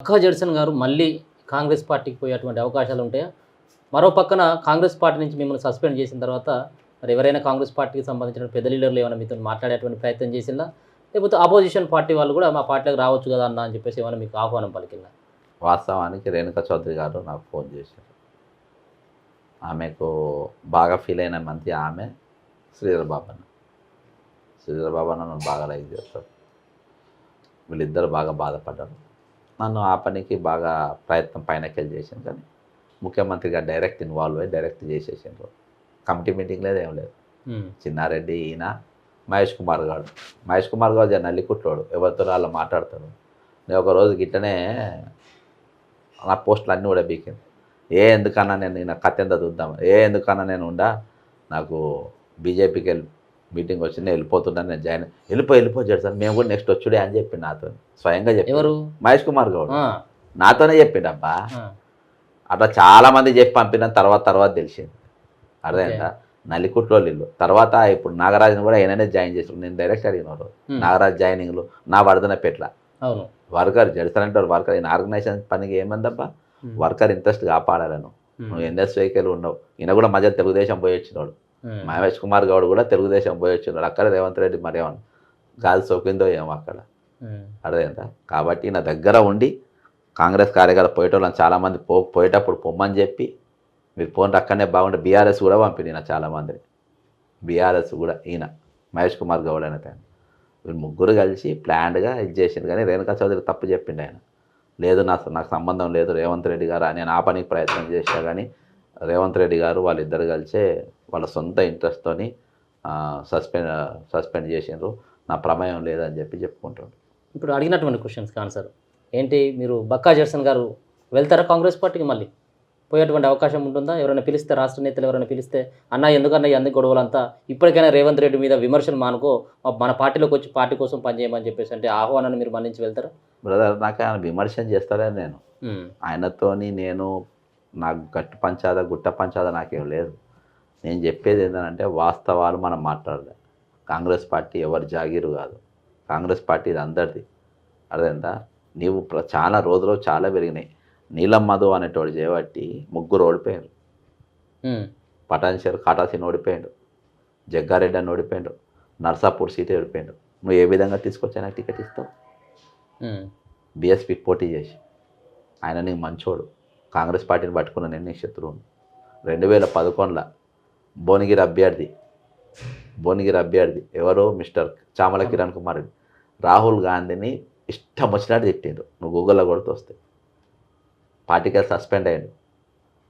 పక్కా Judson గారు మళ్ళీ కాంగ్రెస్ పార్టీకి పోయేటువంటి అవకాశాలు ఉంటాయా? మరో పక్కన కాంగ్రెస్ పార్టీ నుంచి మిమ్మల్ని సస్పెండ్ చేసిన తర్వాత మరి ఎవరైనా కాంగ్రెస్ పార్టీకి సంబంధించిన పెద్ద లీడర్లు ఏమైనా మీతో మాట్లాడేటువంటి ప్రయత్నం చేసిందా? లేకపోతే అపోజిషన్ పార్టీ వాళ్ళు కూడా మా పార్టీలోకి రావచ్చు కదా అన్న అని చెప్పేసి ఏమైనా మీకు ఆహ్వానం పలికిందా? వాస్తవానికి రేణుకా చౌదరి గారు నాకు ఫోన్ చేశారు. ఆమెకు బాగా ఫీల్ అయిన మంచి ఆమె శ్రీధర్ బాబన్న. శ్రీధర్ బాబన్న నన్ను బాగా లైక్ చేస్తాడు. వీళ్ళిద్దరు బాగా బాధపడ్డారు. నన్ను ఆ పనికి బాగా ప్రయత్నం పైనకెళ్ళి చేశాను, కానీ ముఖ్యమంత్రిగా డైరెక్ట్ ఇన్వాల్వ్ అయ్యి డైరెక్ట్ చేసేసారు. కమిటీ మీటింగ్ లేదు, ఏం లేదు. చిన్నారెడ్డి, ఈయన, మహేష్ కుమార్ గారు నల్లికుట్లోడు, ఎవరితో అలా మాట్లాడతాడు. నేను ఒకరోజు గిట్టనే నా పోస్టులు అన్నీ కూడా బీకింది. ఎందుకన్నా నేను కథ ఎంత చూద్దాం, ఎందుకన్నా నేను నాకు బీజేపీకి మీటింగ్ వచ్చింది, నేను వెళ్ళిపోతున్నాను, నేను జాయిన్ వెళ్ళిపో చేస్తాను, మేము కూడా నెక్స్ట్ వచ్చుడే అని చెప్పి నాతో స్వయంగా చెప్పి. ఎవరు? మహేష్ కుమార్ గౌడ్ నాతోనే చెప్పిండు. అబ్బా అట్లా చాలామంది చెప్పి పంపిన తర్వాత తెలిసింది. అర్థమైందా? నల్లికుట్లో ఇల్లు తర్వాత ఇప్పుడు నాగరాజుని కూడా ఏమైనా జాయిన్ చేసారు. నేను డైరెక్ట్ అడిగినారు నాగరాజు జాయినింగ్లు నా వరదనపేట్ల వర్కర్ జడిసానంటే వర్కర్ ఈయన ఆర్గనైజేషన్ పనికి ఏమందబ్బా, వర్కర్ ఇంట్రెస్ట్ కాపాడాలను. నువ్వు ఎన్ఎస్వైకేలు ఉండవు. ఈయన కూడా మధ్య తెలుగుదేశం పోయి వచ్చినాడు. మహేష్ కుమార్ గౌడ్ కూడా తెలుగుదేశం పోయి వచ్చినాడు. అక్కడ రేవంత్ రెడ్డి మరేమన్నా గాలి సోకిందో ఏమో అక్కడ. అర్థమైందా? కాబట్టి నా దగ్గర ఉండి కాంగ్రెస్ కార్యకర్త పోయేటోళ్ళని చాలామంది పోయేటప్పుడు పొమ్మని చెప్పి మీరు పోండి అక్కడనే బాగుంటే బీఆర్ఎస్ కూడా పంపిణీ చాలామంది. బీఆర్ఎస్ కూడా ఈయన మహేష్ కుమార్ గౌడ్ అనే ఆయన, వీళ్ళు ముగ్గురు కలిసి ప్లాన్డ్గా ఇది చేసింది. కానీ రేణుకా చౌదరి తప్పు చెప్పిండు. ఆయన లేదు నాకు సంబంధం లేదు, రేవంత్ రెడ్డి గారు నేను ఆ పనికి ప్రయత్నం చేశా, కానీ రేవంత్ రెడ్డి గారు వాళ్ళిద్దరు కలిసే వాళ్ళ సొంత ఇంట్రెస్ట్తో సస్పెండ్ చేసిండ్రు, నా ప్రమేయం లేదని చెప్పి చెప్పుకుంటాడు. ఇప్పుడు అడిగినటువంటి క్వశ్చన్స్కి ఆన్సర్ ఏంటి? మీరు పక్కా జడ్సన్ గారు వెళ్తారా కాంగ్రెస్ పార్టీకి? మళ్ళీ పోయేటువంటి అవకాశం ఉంటుందా? ఎవరైనా పిలిస్తే, రాష్ట్ర నేతలు ఎవరైనా పిలిస్తే, ఎందుకు గొడవలంతా ఇప్పటికైనా రేవంత్ రెడ్డి మీద విమర్శలు మానుకో, మన పార్టీలోకి వచ్చి పార్టీ కోసం పనిచేయమని చెప్పేసి అంటే ఆహ్వానాన్ని మీరు మన్నించి వెళ్తారా? బ్రదర్, నాకు ఆయన విమర్శన చేస్తారని నేను ఆయనతోని నాకు గుట్ట పంచాద నాకేం లేదు. నేను చెప్పేది ఏంటంటే వాస్తవాలు మనం మాట్లాడలే. కాంగ్రెస్ పార్టీ ఎవరి జాగీరు కాదు. కాంగ్రెస్ పార్టీ ఇది అందరిది. అదేందా? నీవు చాలా రోజులు చాలా పెరిగినాయి. నీలం మధు అనేటోడు చేయబట్టి ముగ్గురు ఓడిపోయారు. పటాన్షేర్ కాటాసీని ఓడిపోయాడు, జగ్గారెడ్డి అని ఓడిపోయాడు, నర్సాపూర్ సీట్ ఓడిపోయాడు. నువ్వు ఏ విధంగా తీసుకొచ్చి నాకు టికెట్ ఇస్తావు? బీఎస్పీకి పోటీ చేసి ఆయన నీకు మంచోడు. కాంగ్రెస్ పార్టీని పట్టుకున్న నేను నీ శత్రువును. 2011లో భువనగిరి అభ్యర్థి ఎవరు? మిస్టర్ చామల కిరణ్ కుమార్ రెడ్డి రాహుల్ గాంధీని ఇష్టం వచ్చినట్టు తిట్టిండు. నువ్వు గూగుల్లో కొడుతూ వస్తే పార్టీకి సస్పెండ్ అయ్యిండు,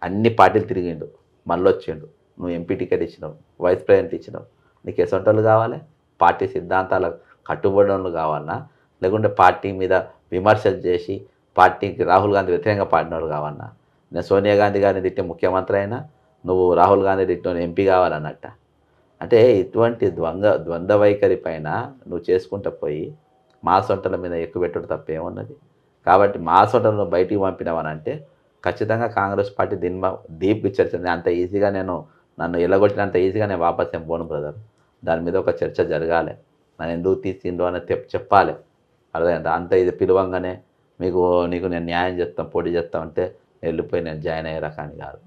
అన్ని పార్టీలు తిరిగిండు, మళ్ళీ వచ్చిండు. నువ్వు ఎంపీ టికెట్ ఇచ్చినావు, వైస్ ప్రెసిడెంట్ ఇచ్చినావు. నీకు ఎసొంటోళ్ళు కావాలి? పార్టీ సిద్ధాంతాలకు కట్టుబడి వాళ్ళు కావాలన్నా, లేకుంటే పార్టీ మీద విమర్శలు చేసి పార్టీకి రాహుల్ గాంధీ వ్యతిరేకంగా పాడినోళ్ళు కావాలన్నా? నేను సోనియా గాంధీ గారిని తిట్టే ముఖ్యమంత్రి అయినా నువ్వు రాహుల్ గాంధీ తిట్టిన ఎంపీ కావాలన్నట్ట. అంటే ఇటువంటి ద్వంద్వ వైఖరి పైన నువ్వు చేసుకుంటూ పోయి మా సొంటల మీద ఎక్కువ పెట్టడం తప్ప ఏమున్నది? కాబట్టి మా సొంటలను బయటికి పంపినామనంటే ఖచ్చితంగా కాంగ్రెస్ పార్టీ డీప్ చర్చ. అంత ఈజీగా నన్ను ఎల్లగొట్టినంత ఈజీగా నేను వాపస్ ఏం పోను బ్రదర్. దాని మీద ఒక చర్చ జరగాలి. నన్ను ఎందుకు తీసిండ్రు అనేది చెప్పాలి. అర్థమైందా? అంత ఇది పిలవంగానే నీకు నేను న్యాయం చేస్తాం, పోటీ చేస్తాం అంటే వెళ్ళిపోయి నేను జాయిన్ అయ్యే రకాన్ని కాదు.